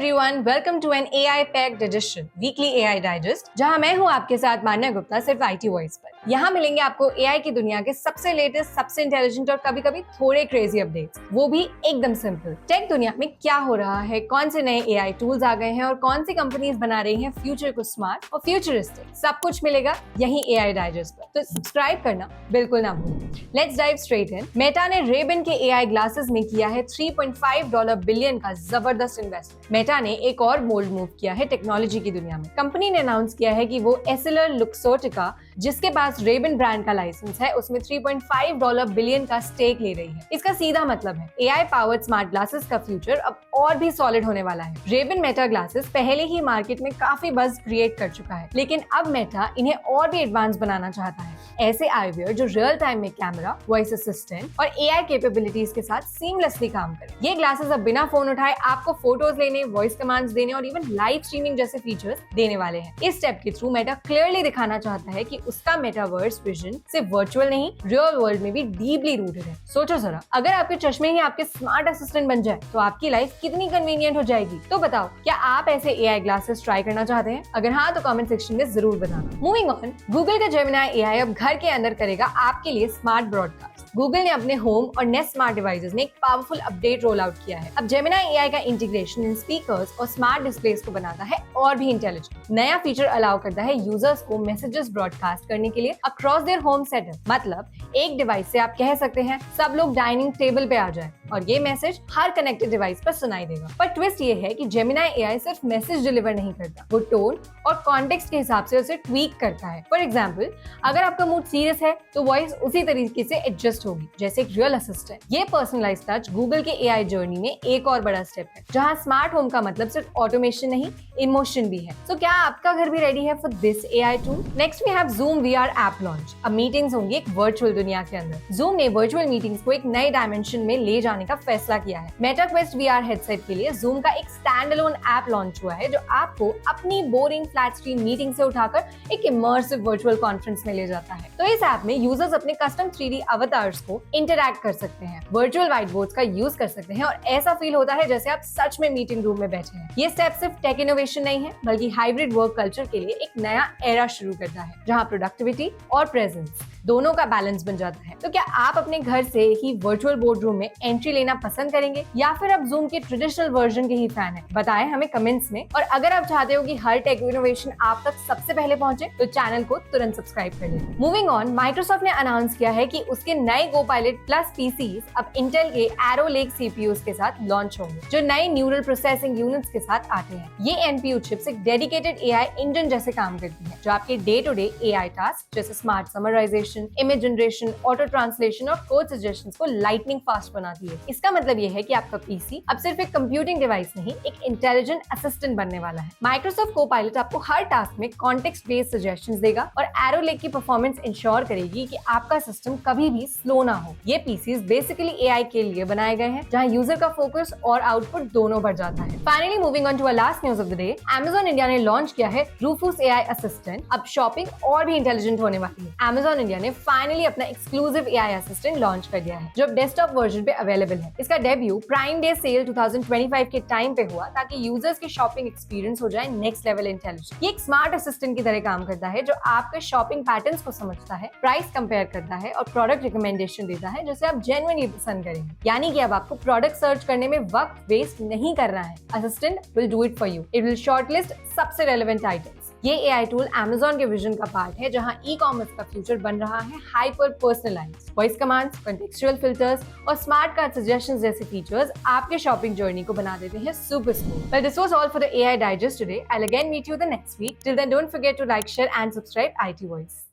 Everyone, welcome to an AI packed edition weekly AI digest, जहां मैं हूं आपके साथ मान्या गुप्ता, सिर्फ आईटी वॉइस पर। यहाँ मिलेंगे आपको एआई की दुनिया के सबसे लेटेस्ट, सबसे इंटेलिजेंट और कभी-कभी थोड़े क्रेजी अपडेट्स, वो भी एकदम सिंपल। टेक दुनिया में क्या हो रहा है, कौन से नए एआई टूल्स आ गए हैं और कौन सी कंपनीज बना रही हैं फ्यूचर को स्मार्ट और फ्यूचरिस्टिक, सब कुछ मिलेगा यही एआई डाइजेस्ट पर। तो सब्सक्राइब करना बिल्कुल ना भूलें। Let's dive straight in. Meta ने रेबन के एआई ग्लासेस में किया है $3.5 बिलियन का जबरदस्त इन्वेस्टमेंट। मेटा ने एक और बोल्ड मूव किया है टेक्नोलॉजी की दुनिया में। कंपनी ने अनाउंस किया है कि वो एसएलआर लुक्सोटिका, जिसके पास रेबन ब्रांड का लाइसेंस है, उसमें $3.5 बिलियन का स्टेक ले रही है। इसका सीधा मतलब है एआई पावर्ड स्मार्ट ग्लासेस का फ्यूचर अब और भी सॉलिड होने वाला है। रेबन मेटा ग्लासेस पहले ही मार्केट में काफी बज़ क्रिएट कर चुका है, लेकिन अब मेटा इन्हें और भी एडवांस बनाना चाहता है। ऐसे आईवियर जो रियल टाइम में कैमरा, वॉइस असिस्टेंट और एआई कैपेबिलिटीज के साथ सीमलेसली काम करे। ये ग्लासेस अब बिना फोन उठाए आपको फोटोज लेने, वॉइस कमांड्स देने और इवन लाइव स्ट्रीमिंग जैसे फीचर्स देने वाले हैं। इस स्टेप के थ्रू मेटा क्लियरली दिखाना चाहता है कि उसका मेटावर्स विजन सिर्फ वर्चुअल नहीं, रियल वर्ल्ड में भी डीपली रूटेड है। सोचो जरा, अगर आपके चश्मे ही आपके स्मार्ट असिस्टेंट बन जाए तो आपकी लाइफ कितनी कन्वीनियंट हो जाएगी। तो बताओ, क्या आप ऐसे एआई ग्लासेस ट्राई करना चाहते हैं? अगर हाँ, तो कमेंट सेक्शन में जरूर बताना। मूविंग ऑन, गूगल का जेमिनी एआई अब घर के अंदर करेगा आपके लिए स्मार्ट ब्रॉडकास्ट। गूगल ने अपने होम और नेस्ट स्मार्ट डिवाइसेस में एक पावरफुल अपडेट रोल आउट किया है। अब जेमिनी एआई का इंटीग्रेशन इन स्पीकर्स और स्मार्ट डिस्प्लेस को बनाता है और भी इंटेलिजेंट। नया फीचर अलाउ करता है यूजर्स को मैसेजेस ब्रॉडकास्ट करने के लिए अक्रॉस देयर होम सेटअप। मतलब एक डिवाइस से आप कह सकते हैं सब लोग डाइनिंग टेबल पे आ जाए और ये मैसेज हर कनेक्टेड डिवाइस पर सुनाई देगा। पर ट्विस्ट ये है कि जेमिनी एआई सिर्फ मैसेज डिलीवर नहीं करता, वो टोन और कॉन्टेक्स्ट के हिसाब से उसे ट्वीक करता है। फॉर एग्जाम्पल, अगर आपका मूड सीरियस है तो वॉइस उसी तरीके से एडजस्ट होगी जैसे एक रियल असिस्टेंट। ये पर्सनलाइज्ड टच गूगल के एआई जर्नी में एक और बड़ा स्टेप है, जहां स्मार्ट होम का मतलब सिर्फ ऑटोमेशन नहीं, इमोशन भी है। तो क्या आपका घर भी रेडी है for this AI tool? Next we have Zoom VR app launch. अब मीटिंग्स होंगी एक वर्चुअल दुनिया के अंदर। Zoom ने वर्चुअल मीटिंग्स को एक नए डायमेंशन में ले जाने का फैसला किया है। मेटा क्वेस्ट VR हेडसेट के लिए Zoom का एक स्टैंड अलोन ऐप लॉन्च हुआ है, जो आपको अपनी बोरिंग फ्लैट स्क्रीन मीटिंग से उठाकर एक इमर्सिव वर्चुअल कॉन्फ्रेंस में ले जाता है। तो इस ऐप में यूजर्स अपने कस्टम 3D अवतार्स को इंटरैक्ट कर सकते हैं, वर्चुअल व्हाइट बोर्ड्स का यूज कर सकते हैं और ऐसा फील होता है जैसे आप सच में मीटिंग रूम में बैठे हैं। ये स्टेप सिर्फ टेक इनोवेशन नहीं है, बल्कि हाइब्रिड वर्क कल्चर के लिए एक नया एरा शुरू करता है, जहां प्रोडक्टिविटी और प्रेजेंस दोनों का बैलेंस बन जाता है। तो क्या आप अपने घर से ही वर्चुअल बोर्ड रूम में एंट्री लेना पसंद करेंगे या फिर आप Zoom के ट्रेडिशनल वर्जन के ही फैन हैं? बताएं हमें कमेंट्स में। और अगर आप चाहते हो कि हर टेक इनोवेशन आप तक सबसे पहले पहुंचे, तो चैनल को तुरंत सब्सक्राइब कर लें। मूविंग ऑन, माइक्रोसॉफ्ट ने अनाउंस किया है कि उसके नए Copilot प्लस पीसीज अब इंटेल के Arrow Lake सीपीयूज के साथ लॉन्च होंगे, जो नए न्यूरल प्रोसेसिंग यूनिट्स के साथ आते हैं। ये एनपीयू चिप्स एक डेडिकेटेड एआई इंजन जैसे काम करती है, जो आपके day to day AI task जैसे smart summarization, image generation, auto translation और कोड सजेशंस को लाइटनिंग फास्ट बनाती है। इसका मतलब ये है कि आपका पीसी अब सिर्फ एक कंप्यूटिंग डिवाइस नहीं, एक इंटेलिजेंट असिस्टेंट बनने वाला है। माइक्रोसॉफ्ट कोपायलट आपको हर टास्क में कॉन्टेक्स्ट बेस्ड सजेशंस देगा और एरो लेक की परफॉर्मेंस इंश्योर करेगी कि आपका सिस्टम कभी भी स्लो ना हो। ये पीसीज बेसिकली एआई के लिए बनाए गए हैं, जहां यूजर का फोकस और आउटपुट दोनों बढ़ जाता है। Finally moving on to our last news of the day, Amazon India ने लॉन्च किया है रूफूस एआई असिस्टेंट। अब शॉपिंग और भी इंटेलिजेंट होने वाली है। Amazon इंडिया ने फाइनली अपना एक्सक्लूसिव एआई असिस्टेंट लॉन्च कर दिया है, जो डेस्कटॉप वर्जन पे अवेलेबल है। इसका डेब्यू प्राइम डे सेल 2025 के टाइम पे हुआ, ताकि यूजर्स की शॉपिंग एक्सपीरियंस हो जाए नेक्स्ट लेवल इंटेलिजेंट। ये एक स्मार्ट असिस्टेंट की तरह काम करता है, जो आपके शॉपिंग पैटर्न्स को समझता है, प्राइस कंपेयर करता है और प्रोडक्ट रिकमेंडेशन देता है, जिसे आप जेन्युइनली पसंद करेंगे। यानी कि अब आपको प्रोडक्ट सर्च करने में वक्त वेस्ट नहीं करना है। Assistant will do it for you. It will shortlist सबसे रेलेवेंट आइटम्स। ये एआई टूल Amazon के विजन का पार्ट है, जहां ई कॉमर्स का फ्यूचर बन रहा है hyper personalised. Voice commands, contextual filters और स्मार्ट कार्ड सजेशंस जैसे फीचर्स आपके शॉपिंग जर्नी को बना देते हैं super smooth. But this was all for the AI Digest today. I'll again meet you the next week. Till then, don't forget to like, share and subscribe IT Voice.